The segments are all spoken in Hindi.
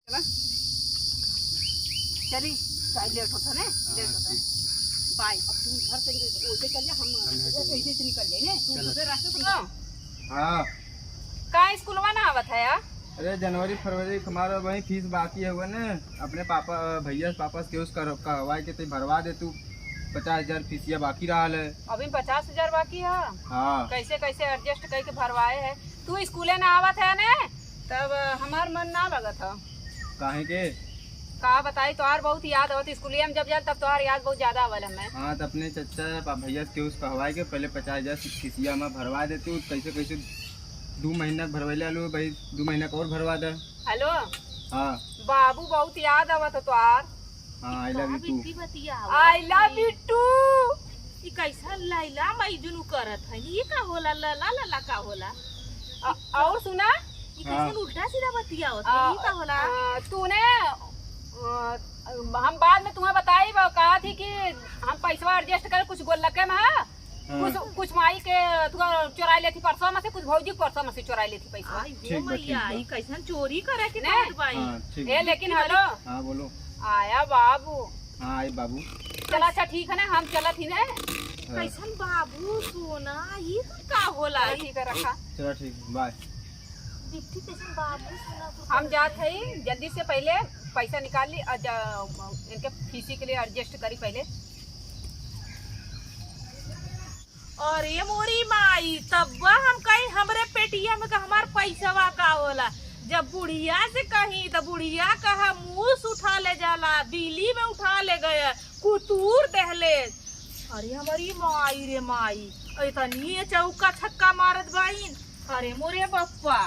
चली चाहे लेट होता ना, लेट होता है। बाय, अब तू घर से ओसे चल जा, हम ऐसे से निकल जाए ना, तू दूसरे रास्ते से। हाँ का स्कूलवा ना आवत है यार? अरे जनवरी फरवरी हमारा वही फीस बाकी है हुआ ना, अपने पापा भैया पापा के उसका कहवा के भरवा दे तू। 50,000 फीसिया बाकी रहा है। अभी 50,000 बाकी है। हाँ कैसे कैसे एडजस्ट करके भरवाए है। तू स्कूले ना आवत है ना, तब हमार मन ना लगत है। काहे के का बताई, तोहार बहुत याद आवत स्कूलिया में जब जाल तब तोहार याद बहुत ज्यादा आवल हमें। हाँ तो अपने चचा भैया के उस कहवा के पहले 50,000 फीसिया में भरवा दे तू। कैसे कैसे 2 महीना भरवैले आलू भाई, 2 महीना का और भरवा दे। हेलो हाँ बाबू, बहुत याद आवत है तोहार। हाँ I love you too. I love you too. ई कैसा लैला मैजुन करत है, ये का होला? लला लला का होला? और सुना, ई कैसा उल्टा सीधा बतिया होत है, ये का होला? तूने हम बाद में तुम्हें बताई कहा थी कि हम पैसा एडजस्ट कर कुछ गोल लगे में कुछ माई के चोराई लेती परसों में से, कुछ भौजी परसों में से चोराई लेती पैसा। आई हो मैया, ई कैसा चोरी करे के नहीं भाई। ए लेकिन हेलो, हाँ बोलो। आया बाबू। हाँ आई बाबू। चला अच्छा ठीक है ना, हम चला थी ना। कैसन बाबू सोना, ये का होला? ठीक है रखा। चलो ठीक बाय। बिट्टी कैसन बाबू सोना? हम जात है जल्दी से, पहले पैसा निकाल ली, इनके फीसी के लिए एडजस्ट करी पहले। अरे मोरी माई, तब हम कहीं हमरे पेटिया में का हमार पैसा का होला? जब बुढ़िया से कहीं तो बुढ़िया कहा मूस उठा ले जाला, बिल्ली में उठा ले गया, कुतूर दहले। अरे हमारी माई रे माई, इतनी चौका छक्का मारत बाइन। अरे मोरे बप्पा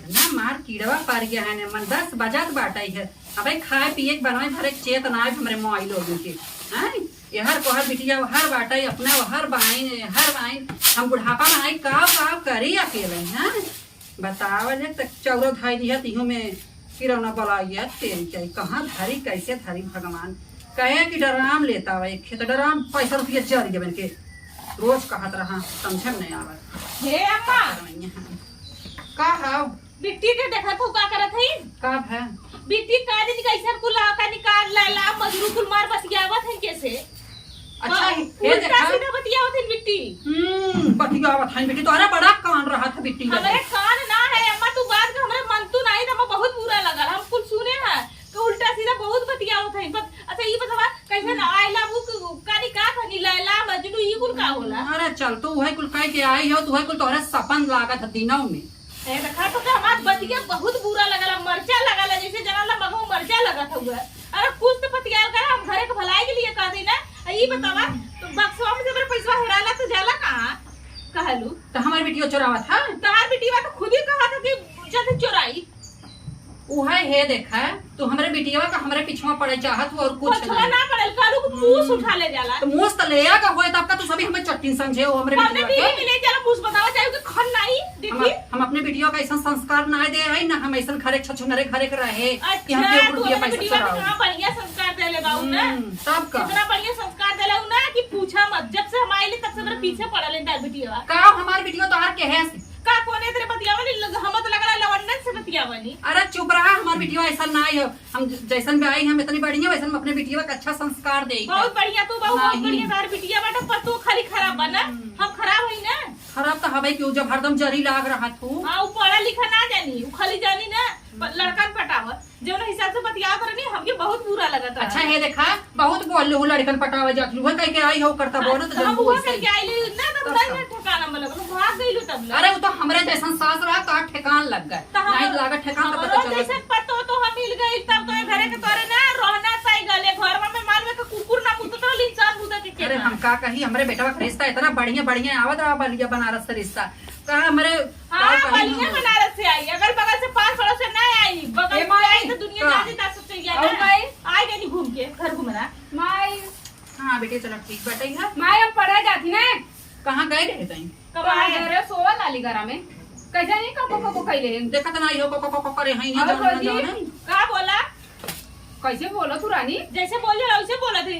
ना मार कीड़वा पार गया है ने मन 10 बजत बाटाई है। अबे खाए पिए के बनाए भरे चेत ना हमरे मोबाइल लोगों के हैं। यहर को हर बिटिया हर बाटाई अपना हर बाइन हम बुढ़ापा में आई काव करी अकेले हैं। बतावल है तक चौरो धाई दिया तीहों में किरौना बलाइया तेरी चाहिए कहाँ धरी कैसे धरी भगवान। कहे कि डराम लेता हुआ खेत डराम पैसा रुपया जरी जबन के रोज कहत रहा, समझ नहीं आवत। हे अम्मा, का हाउ बिट्टी के देखा तू का करत है? कब है बिट्टी का दिन कैसे कुला का निकाल लाला मजरू कुल मार बतियावत है कैसे? अच्छा हे उल्टा देखा सीधा बतियावत है बिट्टी। बतियावत है बेटी, तोरा बड़ा कान रहा था बिट्टी। हमारे कान ना है अम्मा, तू बात का हमारे मन तू नहीं, तो बहुत बुरा लगा। हम कुल सुने हैं कि उल्टा सीधा बहुत बतियावत है। अच्छा ये बतावा कैसे ना आई लव यू कानी का थनी लैला मजनू ये कुल का होला? अरे चल तो वही कुल कह के आई हो, तो वही कुल तोहरे सपन लागत है दिनों में। ए देखा तो हमार बतिया बहुत बुरा लगला, मरचा लगला जैसे जनाला मगो मरचा लगा था हुआ। अरे कुछ तो बतिया कर हम घरे के भलाई के लिए कह देना। ये बतावा तो बक्सवा में जब पैसा हेराला तो जाला कहां कहलू? तो हमारी बेटियों चोरावा था। तहार बेटीवा तो खुद ही कहा था कि जब चोराई उहे हे देखा तो हमारे बेटिया का हमारे पीछे पड़े चाहत हो और कुछ छोड़ा ना पड़ल कालू को पूछ उठा ले जाला। तो मुंह त लेया का होए तब का तो सभी हमें चट्टी समझे हो हमारे हमने बेटिया भी ले जाला पूछ बतावा चाहिए कि खन नहीं देखी। हम अपने बेटियों का ऐसा संस्कार ना दे है ना, हम ऐसा घरे छछुनरे घरे के रहे कि हम अच्छा के तू रुपया अपने पैसा बेटीवा चोराओ। को कहां बढ़िया संस्कार देले बाऊ ना, तब का इतना बढ़िया संस्कार देले ना कि पूछा मत। जब से हम आइले तब से मेरे पीछे पड़ल है बेटीवा का हमारे बेटियों तो हर के है। का कोने तेरे बतियावनी हम तो लगला लवंडन से बतियावनी। अरे चुप रहा, हमारे बेटिया ऐसा ना है। हम जैसन भी आई हम इतनी बढ़िया वैसन हम अपने बेटिया का अच्छा संस्कार दे। बहुत बढ़िया तू बहुत बढ़िया तार बिटिया बेटा, पर तू खाली खराब बना, हम खराब हई ना। खराब तो हवे क्यों जब हरदम जरी लाग रहा तू। हां वो पढ़ा लिखा ना जानी, वो खाली जानी ना लड़कन पटाव जो ना हिसाब से बतिया करनी हमके बहुत बुरा लगा था। अच्छा है देखा बहुत बोल लो लड़कन पटावा जात लू कह के आई हो करता बोल तो जब वो करके आइले ना तब नहीं ठिकाना में लगल भाग गइलो तब। अरे वो तो हमरे जैसन सास रहा का ठिकान लग गए नहीं लागा ठिकान तो पता चला। जैसे पतो तो हम मिल गई तब तो घरे के तोरे ना रहना पाई गले घर में मार में कुकुर ना मुत तो इंसान मुदा के। अरे हम का कही हमरे बेटा का रिश्ता इतना बढ़िया बढ़िया आवत रहा बलिया बनारस से रिश्ता का हमरे हां बलिया बनारस से आई, अगर बगल से पास पड़ोस से ना आई, बगल से आई तो दुनिया जाने ता सब चाहिए ना। आई गई घूम के घर घुमना माई। हां बेटी चलो ठीक बैठे है। माई हम पढ़े जाती ना। कहां गए रहे तई? कब आए रे? सोवल लाली घरा में कैसे नहीं कब खइले देखत ना हो को करे हई नहीं अरे जानो भौजी, का बोला? कैसे बोलो तू रानी? जैसे बोल रहा वैसे बोला थी।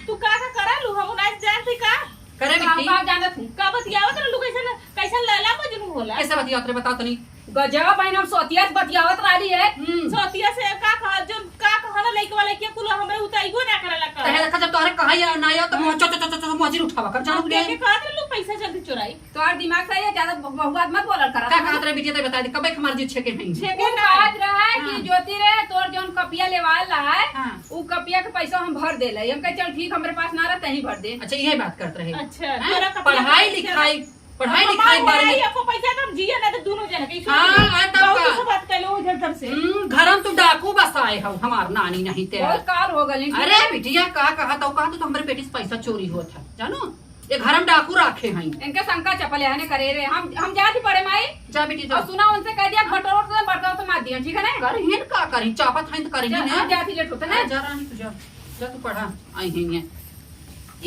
तू का करा लू हम ना जानती का करे बिट्टी का जानत हूँ का बतियावत रहलू कैसन कैसन लैला मजनू होला कैसे बतियात रे बताओ तनी गजब बहन हम सोतिया से बतियावत रही है सोतिया से का कहा जो का कहला लइके वाला के कुल हमरे उताइबो ना करला का तहे देखा जब तोहरे कहा या ना या तो चो मजीर उठावा कर जानो के कहत रहलू पैसा जल्दी चोराई तोहर दिमाग सही है, ज्यादा बहुआत मत बोलल करा। का कहत रे बिटिया ते बता दे कबे हमार जी छके नहीं छेके बात रहा है कि ज्योति रे तोर जोन कपिया लेवाल रहा है हां उ कपिया के पैसा हम भर देले। हम कह चल ठीक हमरे पास ना रहा तही भर दे। अच्छा यही बात करत रहे अच्छा हैं? तोरा पढ़ाई लिखाई बारे में आपको पैसा हम जिया ना तो दोनों जन के हां आ तब बहुत का बात कर लो इधर तब से घरम तू डाकू बसाए हो हमार नानी नहीं ते बहुत काल हो गली। अरे बिटिया का कहा तो हमरे बेटी से पैसा चोरी होत है जानो ये घरम डाकू रखे हैं इनके शंका चपल है करे रे हम जाती पड़े माई जा बेटी और सुना उनसे कह दिया घटोर से बर्तन तो मार दिया ठीक है ना। कर हिन का करी चापत हैं तो करी हम ने जाती लेट होता ना। जा रानी तू जा तू पढ़ा आई हैं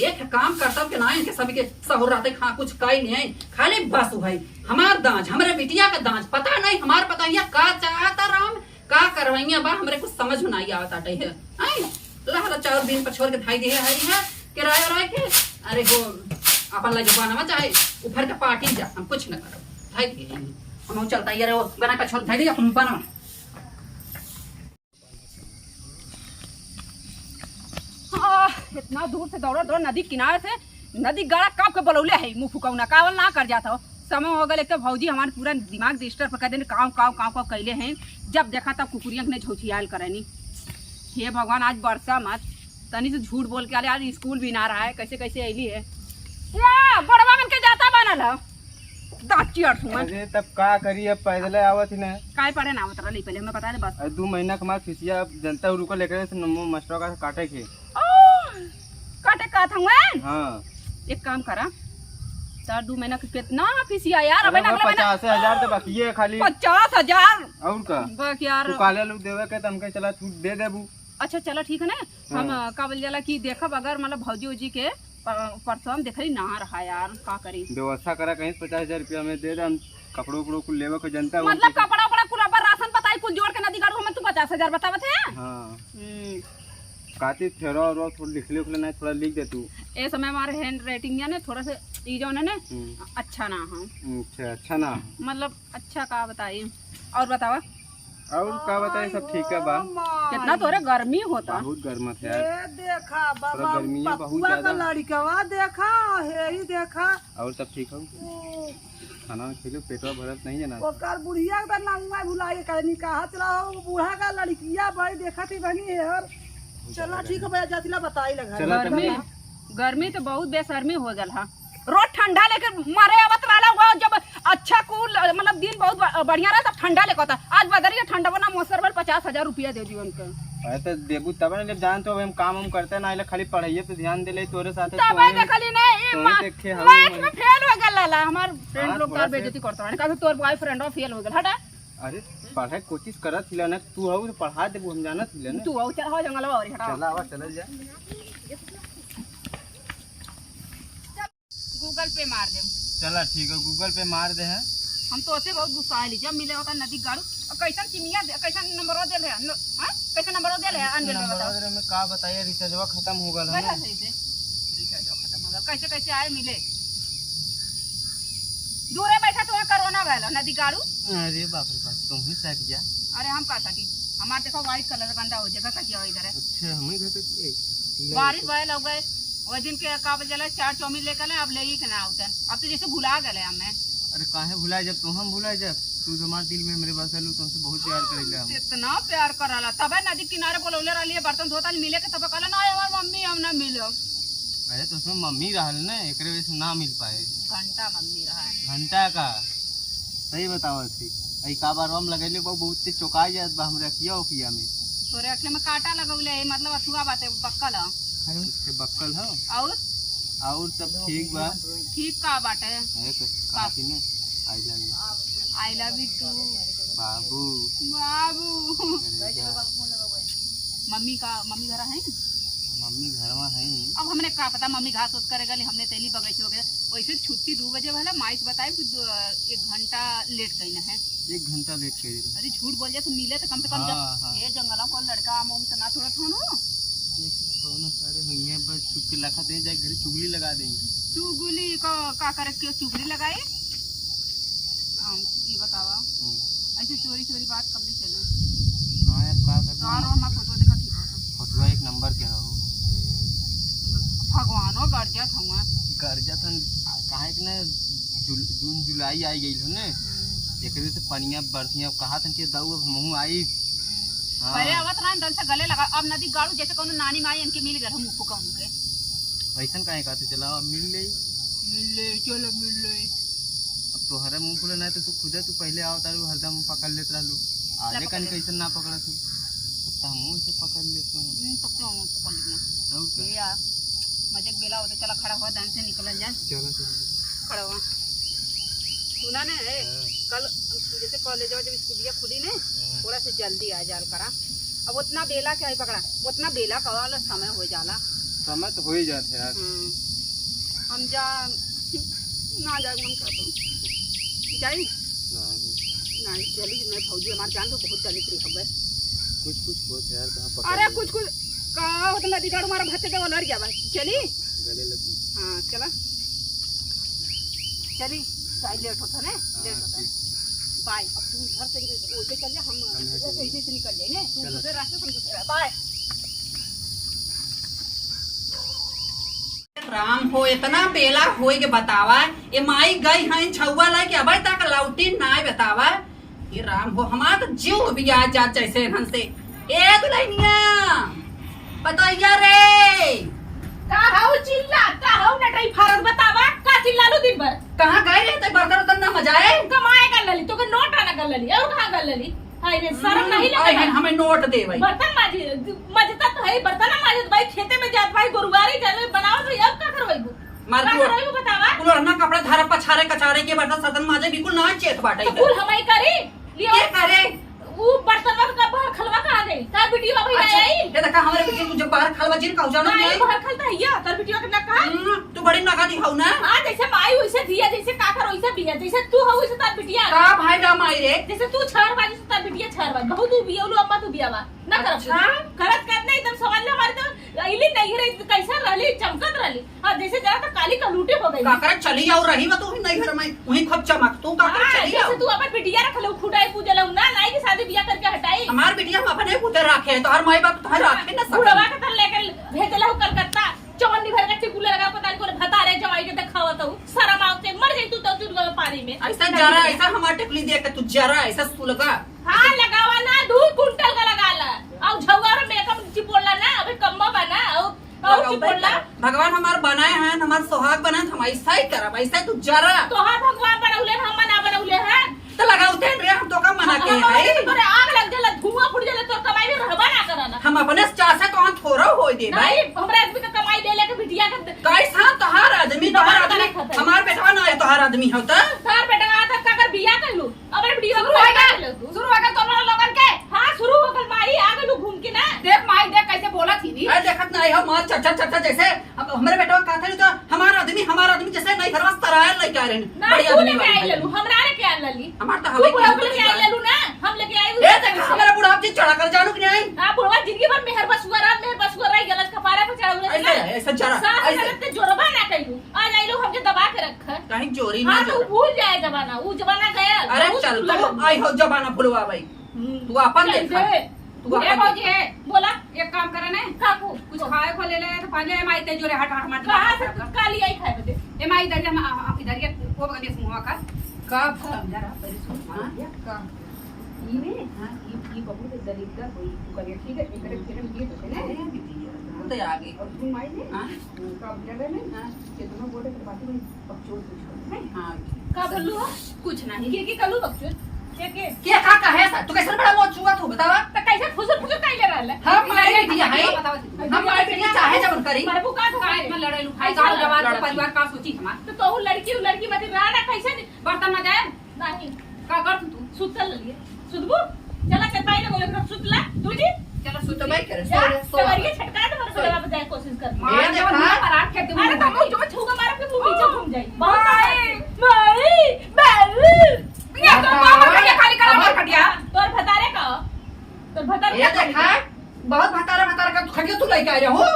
एक काम करता के ना इनके सभी के सहूर रहते खा कुछ काई नहीं खाली बस भाई हमार दांज हमरे बिटिया का दांज पता नहीं हमार पता है का चाहता राम का करवाइया बा हमरे कुछ समझ में नहीं आवत आटे है आई लहला 4 दिन पर छोड़ के धाई दे है किराया रह के अरे हो अपन ला जबाना में चाहे ऊपर का पार्टी जा हम कुछ न करो धाई दे हम चलता यार वो बना का छोड़ धाई दे अपन बना इतना दूर से दौड़ा दौड़ नदी किनारे से नदी गड़ा कब के बलौले है मुंह फुकौना कावल ना कर जाता हो। समय हो गए एक तो भौजी हमारे पूरा दिमाग डिस्टर्ब कर देने काव काव काव काव कैले हैं। जब देखा तब कुकुरिया ने झोछियाल करनी। हे भगवान आज बरसा मत तनी से झूठ बोल के आज स्कूल भी ना रहा है कैसे कैसे अली है या बड़वा मन के जाता बनल है दाची अठ मन। अरे तब का करी अब पैदल आवत ही ना काय पड़े ना उतर ले पहले हमें बता दे बस। 2 महीना कमा फिसिया जनता रुको लेकर मास्टर का काटे के काटे का था मैं। हाँ एक काम करा तार 2 महीना के कितना फीसिया यार। अब 50,000 तो बाकी है खाली 50,000 और का बक यार। तू काले लोग देवे के हमके चला छूट दे देबू। अच्छा चलो ठीक है ना। हम का बोल जाला कि देखब अगर मतलब भौजी उजी के परसों हम देखली ना रहा यार का करी व्यवस्था करा कहीं 50,000 रुपया में दे दे हम कपड़ों उपड़ों को लेवे को जनता मतलब कपड़ा उपड़ा कुल पर राशन बताई कुल जोड़ के नदी गाड़ू में तू 50,000 बतावत है। हाँ काती फेरो और थोड़ा लिख नहीं थोड़ा लिख दे तू। ए समय हमारे हैंड राइटिंग या ने थोड़ा सा ई जो ने अच्छा ना हां अच्छा ना मतलब अच्छा का बताई और बतावा और का बताए सब ठीक है बा। कितना तोरे गर्मी होता बहुत गर्म है यार देखा थोड़ा गर्मी है बहुत ज्यादा लड़कवा देखा हेरी देखा और सब ठीक हो खाना खेलो पेटवा भरत नहीं है ना ओकर बुढ़िया का नंगा भुलाई कहनी कहा चला बूढ़ा का लड़किया भाई देखा थी बनी यार। चला ठीक है भैया जातिला बताई लगा चला गर्मी तो बहुत बेशर्मी हो गल हा। रोज ठंडा लेके मारे आवत रहला हुआ जब अच्छा कूल मतलब दिन बहुत बढ़िया रहा तब ठंडा लेके होता। आज बदरिया ठंडा बना मोसर बल 50,000 रुपया दे दियो उनके। अरे तो देबू तब ना जब जान तो हम काम करते ना इला खाली पढ़ाइए पे ध्यान देले तोरे साथ तब देखली नहीं मैथ में फेल हो गल लाला हमार फ्रेंड लोग तार बेइज्जती करता है कहा तोर बॉयफ्रेंड और फेल हो गल हटा। अरे पढ़ाई कोशिश करत हिला ना तू हो तो पढ़ा देबू हम जानत हिला ना तू आओ चल हो जंगलवा और हटा चला आवा चल जा गूगल पे मार दे। चला ठीक है गूगल पे मार दे है। हम तो ऐसे बहुत गुस्सा आइली जब मिले होता नदी गाड़ू और कैसन चिनिया कैसन नंबर देल है हां कैसन नंबर देल है अनबिल में बताओ नंबर में का बताइए रिचार्जवा खत्म हो गल है कैसा सही से रिचार्ज खत्म हो गया कैसे कैसे आए मिले दूरे बैठा तो कोरोना भइल नदी गाड़ू। अरे बाप रे बाप तुम ही सक जा। अरे हम का सकी हमार देखो व्हाइट कलर गंदा हो जगह का किया इधर है। अच्छा हम ही घर पे बारिश भइल हो गए वो दिन के का बजला 4 चौमिन लेकर अब ले ही के ना आवतन अब तो जैसे भुला गए हमें। अरे काहे भुलाए जब तुम हम भुलाए जब तू हमारे दिल में मेरे बस आलू तुमसे बहुत प्यार करेला हम इतना प्यार करला तब नदी किनारे बोलौले रहली बर्तन धोता मिले के तब कहला ना हमार मम्मी हम ना मिलो। अरे तो उसमें मम्मी रहल ना एकरे वजह से ना मिल पाए घंटा मम्मी रहा है घंटा का सही बताओ थी आई का बार हम लगेले बहुत तेज चौका जात बा हमरा किया हो किया में तोरे अखले में कांटा लगौले मतलब अथुआ बाते बक्कल है अरे से बक्कल हो और सब ठीक बा ठीक का बाटे है तो काफी ने आई लव यू टू बाबू बाबू। मम्मी मम्मी घर है मम्मी घर में है। अब हमने का पता मम्मी घास उस करे गली हमने तेली बगैची वगैरह वैसे छुट्टी 2 बजे वाला माइस बताए 1 घंटा लेट कहीं है 1 घंटा लेट कर अरे झूठ बोल जाए तो मिले तो कम से कम हाँ, हाँ। ये जंगलों को लड़का आम तो ना थोड़ा थोड़ा कौन सारे हुई हैं बस चुप के लखा दे जाए घर चुगली लगा देंगे। चुगली का करे के चुगली लगाई ये बतावा ऐसे चोरी चोरी बात कब ले चले। हाँ यार का कर और हम फोटो देखा ठीक हो फोटो एक नंबर के हो भगवानो गर्जा था कर्जा था काहे कि ना जून जुलाई आई गई हो ने एक से पनिया बरसिया कहा था कि दाऊ अब हमहू आई। हाँ पहले आवत रहा दल से गले लगा अब नदी गाड़ू जैसे कोनो नानी माई इनके मिल गए हम फुका उनके वैसन काहे कहते चला अब मिल ले चलो मिल ले। अब तोहरा मुंह खुले ना तो तू खुदे तू पहले आओ तारू हरदम पकड़ लेत रहलू आगे कन कैसे ना पकड़ा तू तो मुंह से पकड़ ले तू तब तो पकड़ लिया और क्या यार मजे बेला होता चला खड़ा हुआ दान से निकल जाए चलो खड़ा हुआ सुना ने कल जैसे कॉलेज जब स्कूलिया खुली ने थोड़ा से जल्दी आ जाल करा अब उतना बेला क्या है पकड़ा उतना बेला का वाला समय हो जाला समय तो हो ही जाते यार। हम जा ना जाए मन का तो जाई नहीं चली मैं भौजी हमार जान तो बहुत दलित रही खबर कुछ हो यार कहां अरे कुछ का उतना दिगाड़ मारा भत्ते के लड़ गया भाई चली गले लगी। हाँ चला चली चाहे लेट होता ना लेट होता बाय अब तू घर से ओसे चल जा हम ऐसे से निकल जाए ना तू दूसरे रास्ते से दूसरे बाय। राम हो इतना बेला होई के बतावा ये माई गई हैं छौवा ला के अबे तक लौटी ना बतावा ये राम हो हमारा तो जीव भी आ जा जैसे हन से ए दुल्हनिया बताइया रे का हाउ चिल्ला का हाउ नटई फारत बतावा का चिल्लालू दिन भर कहां गए रे ते बर्तन उतन ना मजाए कमाए कर लली तो के नोट आना कर लली और कहां कर लली हाय रे शर्म नहीं लगता हमें नोट दे भाई बर्तन माजी मजता तो है बर्तन माजत भाई खेते में जात भाई गुरुवारी जाने बनावत भाई अब का करवाइबू मार का करवाइबू बतावा पुलरना कपड़ा धारा पछारे कचारे के बर्तन सदन माजे बिल्कुल ना चेत बाटे तो कुल हमई करी लियो के करे वो बर्तन का बाहर खलवा का आ गई तार वीडियो भाई आई ये देखा हमारे बेटे तू जब बाहर खलवा जिन कहू जानो नहीं नहीं बाहर खलता है या तार वीडियो के ना कहा तू बड़ी नगा दिखाऊ ना हां जैसे माई वैसे दिया जैसे काकर वैसे बिया जैसे तू हो वैसे तार बिटिया का भाई ना माई रे जैसे तू 6 बाजी से तार बिटिया 6 बाजी बहुत तू बिया लो अम्मा तू बियावा ना कर अच्छा। करत करना एकदम सवाल हमारे तो अइली नहीं रे कैसा रहली चमकत रहली हां जैसे जरा तो काली कलूटी हो गई काकर चली आऊ रही बा तू नहीं घर में वही खप चमक तू काकर चली जैसे आऊ तू अपन बिटिया रख लो खुदाई पूजा लो ना नाई की शादी बिया करके हटाई हमार बिटिया हम अपने पुत्र रखे तो हर माई बाप तो रखे ना सब बुढ़वा के तर लेकर भेजला हो कलकत्ता चवन्नी भर के चिकुले लगा पता नहीं कोने भता रे जवाई के देखावत हो शर्म आवते मर जाई तू तो चुर गए पानी में ऐसा जरा ऐसा हमार टिकली देख के तू जरा ऐसा सुलगा हां लगावा ना 2 कुंटल का लगाला और झौआ में मेकअप चिपोड़ला ना अबे कम्मा बना और चिपोड़ला भगवान हमार बनाए हैं हमार सुहाग बनाए हम ऐसा ही करब ऐसा तू जरा तो हां भगवान बनौले हम बना बनौले हैं तो लगाउते रे हम तो का मना के है तोरे आग लग जाला धुआं फुट जाला तो कमाई में रहबा ना कराना हम अपने चाचा तो हम थोड़ा होई दे भाई नहीं हमरा आदमी का कमाई दे लेके बिटिया के कैसा तोहार आदमी हमार बेटवा ना है तोहार आदमी होता तार बेटा का का कर बिया कर लू अब वीडियो शुरू हो गया तुम लोगन के हां शुरू हो गल माई आ गलू घूम के ना देख माई देख कैसे बोला थी नी अरे देखत नहीं हो मार चचा जैसे अब हमारे बेटवा का था तो हमार आदमी जैसे नहीं घरवा तरायल नहीं कह रहे ना बड़ी तू आदमी लेके आई वाली लेलू हमरा रे के लली हमार तो तू हवे बुढ़ा लेके आई लेलू ना हम लेके आई ए देख हमारा बुढ़ा जी चढ़ा कर जानू कि नहीं हां बुढ़वा जिंदगी भर मेहर बसुआ रही गलत कपारा पे चढ़ाऊ ऐसे ऐसे जरा सास ऐसे गलत जोरबा ना कइलू आज आई लोग हमके दबा के रख कहीं चोरी ना हां तो जरा भूल जाए जमाना वो जमाना गया अरे चल तो आई हो जमाना भुलवा भाई तू अपन देख तू ए अपन भौजी है बोला एक काम करे ना काकू कुछ खाए को ले ले तो पाले माई ते जोरे हट हट मत कहां से काली आई खाए बदे ए माई इधर हम इधर के वो बगल से मुंह का कब जरा परिसुन का ई में हां ई बहुत दलित होई तू करे ठीक है एकरे फिर ये तो ना तो आगे और तू माई ने हां का जगह में हां के तुम बोले के बात में पक्षों कुछ नहीं हां का बोलू हो कुछ नहीं के कलू बक्चू के क्या का कहे तू कैसे बड़ा मोच हुआ तू बतावा त कैसे फुसुर फुसुर काई ले रहल हम मारे बिटिया है बताओ हम मारे बिटिया चाहे जब करी मरबू का काय में लड़ाई खाई गांव जवान का परिवार का सोची हमार तो तोहू लड़की मत राना कैसे बर्तन में जाए नहीं का कर तू सुतल लिए सुतबू चला के पाई ने बोले सुतला तू जी चलो तू तो भाई करे सवरिए छटका तो मर बड़ा बताए कोशिश कर मार देखा। देखा पराठ खेत में अरे तो जो छूगा मार के तू पीछे घूम जाई माई ये तो बाबा ये खाली करा मार कटिया तोर भतारे का तोर भतारे ये देखा बहुत भतारा का खटिया तू लेके आ जा हो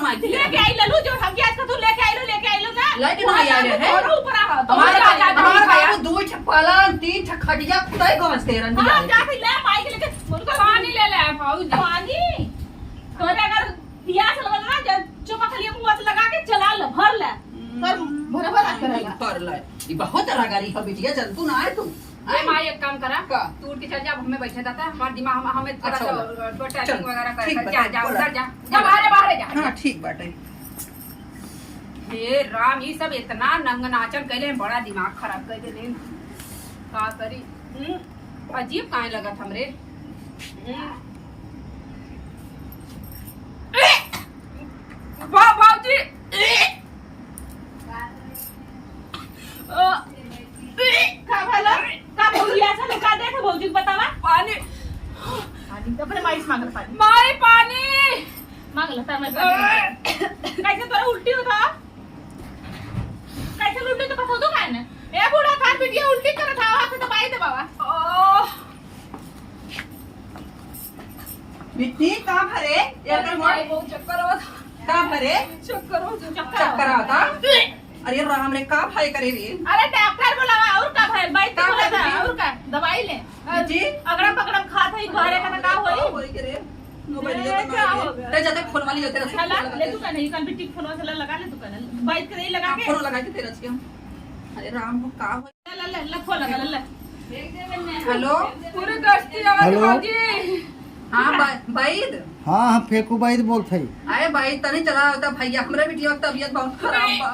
माई दे लेके आई ललू जो हम आज का तू लेके आई लो ना लेके नहीं आ रहे हैं और ऊपर आ तो हमारे बाबू 2 ठे पलंग 3 ठे खटिया खुदाई गमस के रन हां जा के ले माई के लेके उनका पानी ले ले भाऊजी पानी तोरे अगर प्यास लगल ना चुपा खाली मुंह से लगा के चला ले भर ले कर भर करेगा कर ले ई बहुत रागारी है बिटिया चल तू ना आए तू अरे माँ एक काम करा का? तू उठ के चल जा हमें बैठे जाता है हमारा दिमाग हमें थोड़ा अच्छा, सा चल, टाइपिंग वगैरह ठीक कर बा, जा जा बोला। उधर जा जा बाहर जा हां ठीक बाटे हे राम ये सब इतना नंग नाचन कैले बड़ा दिमाग खराब कर दे का करी अजीब काहे लगत हमरे बाबूजी का भला का भौजिया से लगा दे के भौजी को बतावा पानी पानी तो अपने माई से मांगल पानी माई पानी मांगल तर मैं कैसे तोरा उल्टी होता कैसे उल्टी तो पता तो काय ना ए बूढ़ा खान बिटिया उल्टी करत हां हाथ तो बाई दे बाबा बिट्टी का भरे अरे माई बहुत चक्कर आवत का भरे चक्कर आवत चक्कर आता अरे राम रे का भाई करे रे अरे डॉक्टर बुलावा और का भाई बाई तो बोला था और का दवाई ले जी अगड़म पकड़म खात है घरे का का होई होई के रे नो बैठ ए, क्या हो गया? ते जाते फोन वाली जाते चला ले तू का नहीं कल बिट्टी फोन से लगा ले तू का बाइक के लगा के फोन लगा के तेरा छियो अरे राम को का होई ले ले ले फोन लगा ले हेलो पूरे गश्ती आवत हेलो? बाबूजी हां बैद हाँ हाँ फेकू बाई बोलत है। आए भाई तनी चला होता भैया हमरे बिटिया की तबीयत बहुत खराब बा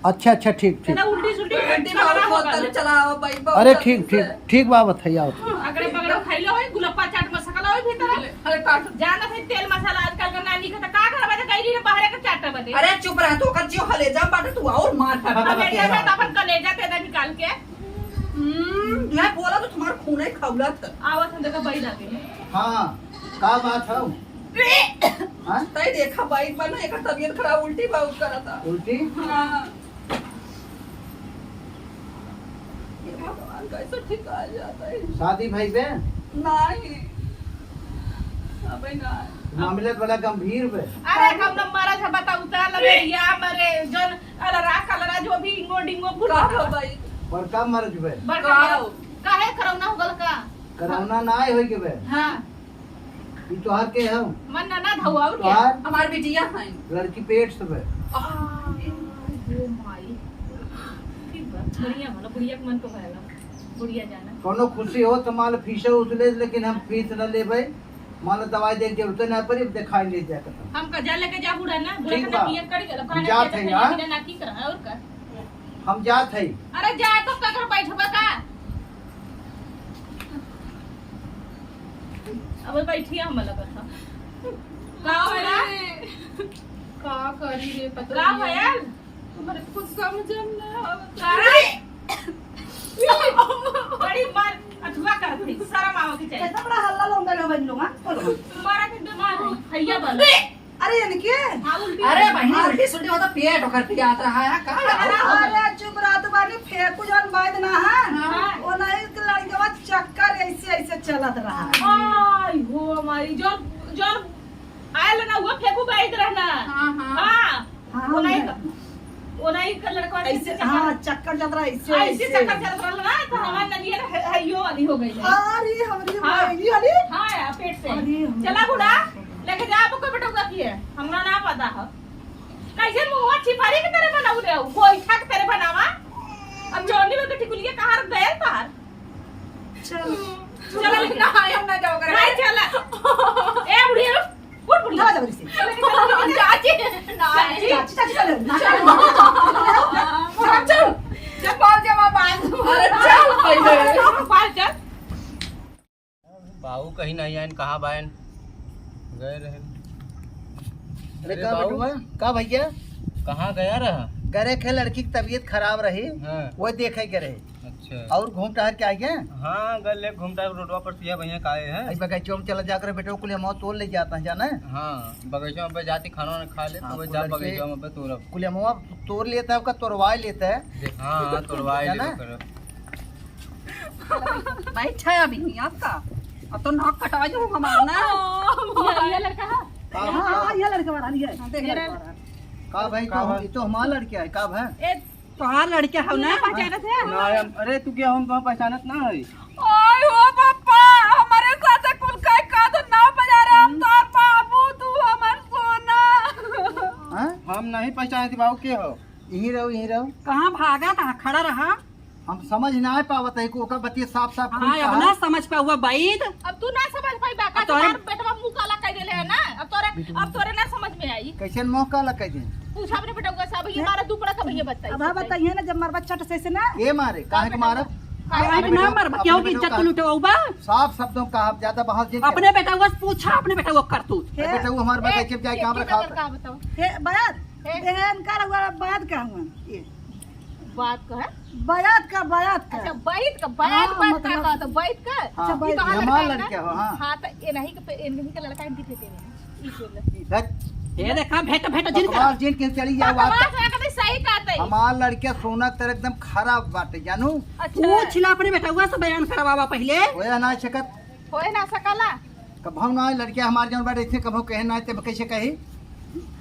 अच्छा अच्छा ठीक ठीक तेरा उल्टी सुल्टी गड्डी में बहुत तनी चलाओ भाई बहुत अरे ठीक ठीक ठीक बा बताइए आप अगड़े पगड़े खइलो होई गुलप्पा चाट मसाला होई भीतर अरे काट जाना थे तेल मसाला आजकल का नानी का का करबा त गईरी ने बाहर का चाट बदे अरे चुप रह तो कर जियो हले जा बाटे तू और मार हमेशा में तो अपन कलेजा ते दा निकाल के मैं बोला तो तुम्हारा खून है खौला था आवत हम देखा बई लागे हाँ का बात है हाँ तई देखा बाइक पर ना एक तबीयत खराब उल्टी बहुत करा था उल्टी हाँ ये भगवान कैसे ठीक आ जाता है शादी भाई बे नहीं अबे ना मामले बड़ा गंभीर बे अरे हम न मारा था बताऊ ता लगे या मरे जन अलरा कलरा जो भी इंगो डिंगो फुल का हो भाई बड़का मर्ज बे बड़का काहे करौना हो गल का करौना ना आए होई के बे हां ई तोहार के है मन ना धौआ और के तोहार हमार बिटिया है लड़की पेट से बे ओ माई ठीक बा बढ़िया भला बुढ़िया के मन को भला बुढ़िया जाना कोनो खुशी हो तो मान फीस उसले लेकिन हम फीस न लेबै मान दवाई दे के जरूरत ना पड़ी दिखाई ले जाए खत्म हम का जा लेके जा बुढ़ा ना बुढ़ा ठीक के बा। पियत करी गल खाना जात है यार। ना की कर और का हम जात है अरे जा तो ककर बैठबा का अब बैठिया हम लगा था का होला का करी रे पता का भयल हमारे कुछ समझ ना आवत अरे बड़ी मार अथवा कर थी शर्म आवे के चाहिए कैसा बड़ा हल्ला लोंगा लो बन लूंगा बोलो मारा के बीमार है भैया बल अरे इनके हां उल्टी अरे बहन उल्टी सुल्टी होता पेट ओकर पे आता रहा है का अरे चुप रात बानी फेंकू जन बैद ना है हाँ। वो नहीं कि लड़के बाद चक्कर ऐसे ऐसे चलत रहा है आई हो हमारी जो जो आयल ना वो फेंकू बैठ रहना हां हां हां वो नहीं का लड़का ऐसे हाँ चक्कर चल रहा है ऐसे ऐसे चक्कर चल रहा ना तो हमार नदिया हइयो वाली हो गई है अरे हमारी हाँ। मायली वाली हां यार पेट से अरे हम- चला बुढ़ा लेके जा आपको बेटा की है हमरा ना पता है कैसे मुंह छिपारी की तरह बनाऊ ले कोई ठक तेरे बनावा अब जोनी में टिकुलिया कहां गए तार चल चला ना हम ना जाओ करे नहीं चला ए बुढ़िया उठ बुढ़िया ना जबरदस्ती चाची चाची चाची चाची चलो ना चल जब पहुंच जा बांध अरे चल पहले पाल चल बाबू कहीं नहीं आए कहाँ बायन गए रहे अरे अरे का बाबू। बेटुआ का भैया कहाँ गया रहा करे के लड़की की तबीयत खराब रही हाँ वो देखे के रहे अच्छा और घूम टहर के आ गए हाँ गल ले घूमता रोडवा पर सिया भैया का आए हैं आई बगीचों में चला जाकर बेटो को लिए मौत तोड़ ले जाता है जाना है हाँ बगीचा में जाती खाना वाना खा ले हाँ, तो वो वो जा लड़के- बगीचा में पे तोड़ कुलिया मुआ तोड़ लेता है उसका तोड़वा लेता है हाँ हाँ तोड़वा है ना? बैठा है अभी आपका अब तो नाक कटा जो हमारा ना ये लड़का है हाँ ये लड़के वाला है का भाई तो ये तो हमारा लड़का है का भाई तोहार लड़के हो ना पहचानत है ना अरे तू क्या हम तो पहचानत ना है ओए हो पापा हमारे साथ कुल काय का तो नाव बजा रहे हम तोर बाबू तू हमर सोना हैं हम नहीं पहचानती बाबू के हो। यहीं रहो कहाँ भागा था खड़ा रहा हम समझ ना पावत है को ओकर बतिया साफ साफ हाँ अब ना समझ पा हुआ बैद अब तू ना समझ पाई बाका अब तोरे- तोर बेटवा मुंह काला कर देले है ना अब तोरे ना समझ में आई कैसे मौका लग दे पूछा अपने बेटवा सब ये मारा दुपड़ा सब ये बताई अब बताइए ना जब मरबा चट से ना के मारे काहे के मारब ना मर क्यों की इज्जत लूटे होगा साफ शब्दों का आप ज्यादा बहस जिन अपने बेटा को पूछा अपने बेटा को कर तू बेटा वो हमारे बेटा के जाए काम रखा का बताओ हे बयात एहन कर हुआ बयात का हुआ ये बात का है बयात का अच्छा बैठ का बैठ हाँ, बैठ का मतलब- का तो बैठ का हाँ, ये तो हमारा हमारा लड़का हो, हाँ। हां तो ये नहीं का लड़का इनकी थे ई बोल ये देखा भेट भेट जिन बकवास जिन के चली जाए बकवास बात ना कहते सही कहते हमार लड़के सोना तर एकदम खराब बाटे जानू पूछ ला अपने बेटा हुआ से बयान करवावा पहले होया ना शकत होए ना सकला कभौ ना लड़के हमारे जन बाटे ऐसे कभौ कहे ना ते कैसे कही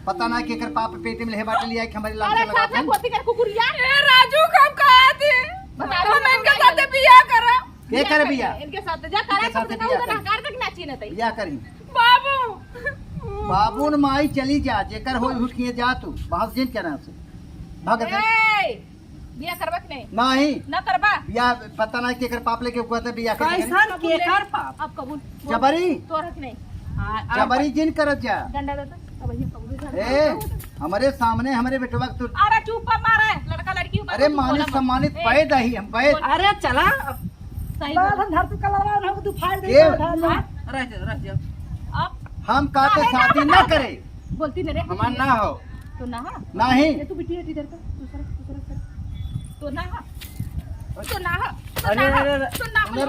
पता ना के कर पाप पेट में ले बाटे लिया कि हमारे अरे लड़का साथ में लगा पोती कर कुकुरिया ए राजू कब कहा थे बता हम इनके साथ बियाह करा के कर बिया इनके साथ जा करा इनके साथ तो बिया ना करी। कार तक नाची न तई बिया करी बाबू बाबू न माई चली जा जेकर होई हुसकिए जा तू बहस जिन के ना से भगत ए बिया करबा कि नहीं नहीं ना करबा बिया पता ना के कर पाप लेके कहते बिया कर कैसन के कर पाप अब कबूल जबरी तोरा कि नहीं हाँ, अब- जबरी जिन करत जा डंडा देता अब ये कबूल कर ए हमारे सामने हमारे बेटवा तू अरे चुप मारे लड़का लड़की ऊपर अरे मानित सम्मानित पैद ही हम पैद अरे चला सही बात बोल। हम धरती का लड़ा ना तू फाड़ दे ये- रह जा अब हम काते शादी न करे बोलती नहीं रे हमार ना हो तो ना हा नहीं ये तू बिटी है इधर का दूसरा तो ना हा तो ना हा तो अरे ना हा, अरे तो ना हा,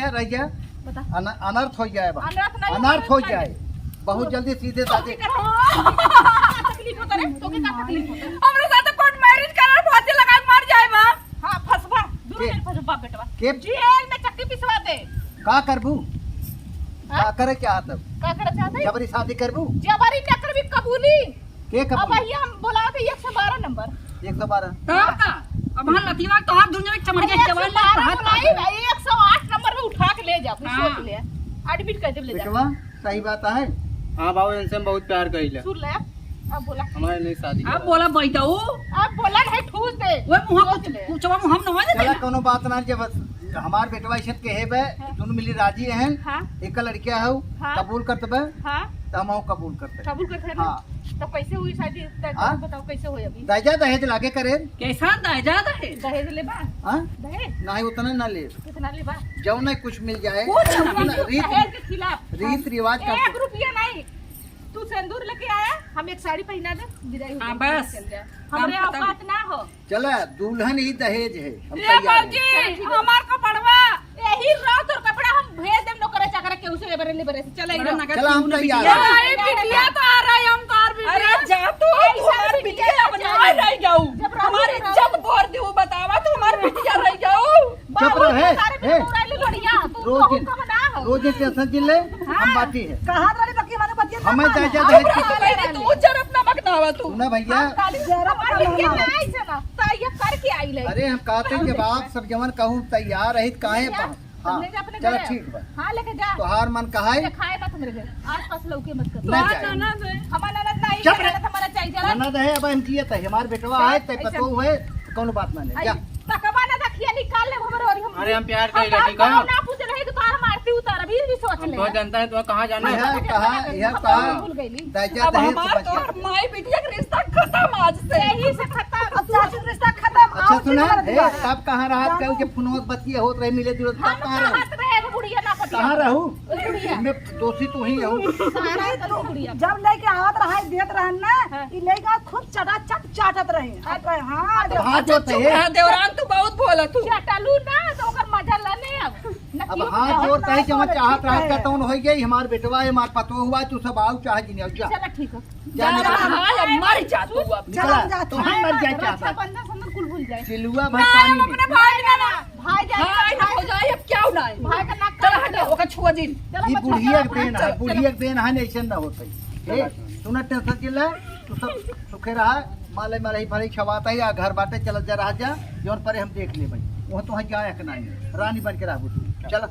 रह जा बता अनर्थ हो जाए बा। अनर्थ नहीं अनर्थ हो जाए बहुत जल्दी सीधे साधे तकलीफ होता रे तो के का तकलीफ होता हमरे साथ कोर्ट मैरिज करा फांसी लगा के मर जाए बा हां फसबा दूर के? में फसबा बेटवा के जेल में चक्की पिसवा दे का करबू हाँ? का करे क्या तब का कर चाहते जबरी शादी करबू जबरी न कर भी कबूली के अब कबू ये हम बोला थे 112 नंबर 112 का अब हम लतीवा तो हाथ दुनिया में चमड़ के जवान ले हाथ नहीं भाई 108 नंबर में उठा के ले जा फिर हाँ। सोच ले एडमिट कर दे ले जा बेटवा सही बात है हाँ बाबू इनसे हम बहुत प्यार करीला सुन ले अब बोला हमारे नहीं शादी अब बोला बैठाऊ अब बोला है ठूस दे वो मुंह सोच को ले। पूछवा मुंह हम न चला दे कोनो बात ना जब हमार बेटवा इसे के हेबे दोनों मिली राजी हैं हाँ एक लड़किया हो हाँ। कबूल करतबे हाँ तो हम कबूल करते कबूल करते हैं ना हाँ तो कैसे हुई शादी हाँ? बताओ कैसे हुई अभी दहेजा दहेज लागे करे कैसा दायजाद है दहेज ले बा हाँ दहेज नहीं उतना ना ले कितना ले बा जो नहीं कुछ मिल जाए कुछ अपना नहीं, दहेज के खिलाफ रीत रिवाज का 1 रुपया नहीं तू सिंदूर लेके आया हम एक साड़ी पहना दे विदाई हो हाँ, जाए, बस। चल जाए। हमरे काम खत्म। औकात ना हो चला दुल्हन ही दहेज है हम ए तैयार हैं बाबूजी हमार को पड़वा यही रात और कपड़ा हम भेज देम नौकर चाकर के उसे ले बरे से चले बड़ा नगद चला हम क्यों न तैयार बिटिया? हैं। अरे बिटिया तो आ रहा है हम कार भी अरे जा तू हमारी बिटिया बना रह जाऊ जब रात हमारी में इज्जत भर दू बतावा तू हमारी बिटिया रह जाऊ चुप रहे हे रोज दिन ना हो रोज दिन टेंशन जिन ले हम बाटी है कहां वाली बकी माने बतिया हमें दहेजा दहेज की पहले तू जरब न बकनावा तू सुना भैया अरे हम कहते हैं जब आप सब जवन कहूँ तैयार रहित काहे हाँ चलो ठीक बा हाँ लेके जा तोहार मन कहा है खाए मत मेरे घर आस पास लौके मत कर न जाए हमारा ननद नहीं चुप रह। हमारा चाहिए जरा ननद है अब हम जियत है हमार बेटवा है ते पतो है कौन बात ना ले जा तकवा ना रखिए निकाल ले हमरे और हम अरे हम प्यार हम करीला ठीक है ना पूछ रहे तो तार मारती उतार अभी भी सोच हम ले तो जानता है तो कहाँ जाना है यह कहा भूल गई दहेजा अब दहेज हमार से तो बचिए माई बिटिया का रिश्ता खत्म आज से यही से खत्म अब चाची का रिश्ता खत्म अच्छा आओ सुना तुम्हारा हे दिमाग। तब कहाँ रहा कहू के फोनोत बतिए होत रहे मिले जुले तब हम कहाँ रहू हाथ रहे बुढ़िया ना पटिया कहाँ रहू बुढ़िया मैं दोषी तू ही हूँ सारा तो बुढ़िया जब लेके आवत रहा देत रहन ना ई लेके खुद चटा चट चाटत रहे अब कहे, हाँ अब हाथ जोते है हाँ, देवरान तू बहुत बोला तू चटालू ना तो ओकर मजा लेने अब अब हाथ जोड़ता है कि हम चाहत रात का तौन हो गई हमार बेटवा है हमार पतो हुआ तू सब आओ चाहे जिन्हें जा चलो ठीक है जा जा निकल। हाँ मर जा तू अब निकला जा, तो हम मर जाए रक्षा चाहता बंधन संबंध कुल भूल जाए सिलुआ भर पानी में भाई जाना भाई हाँ जाए हो जाए अब क्या होना है भाई का नाक चल हट ओका छुआ दिन ये बुढ़िया के देन है बुढ़िया के देन है ऐसे न होते ए सुना टेंशन के ले तू सब सुखे रहा माले माले ही भले छवाता ही घर बाटे चल जा रहा जा जौन परे हम देख ले भाई वहाँ तो जाए के नहीं रानी बन के रहबू तू चल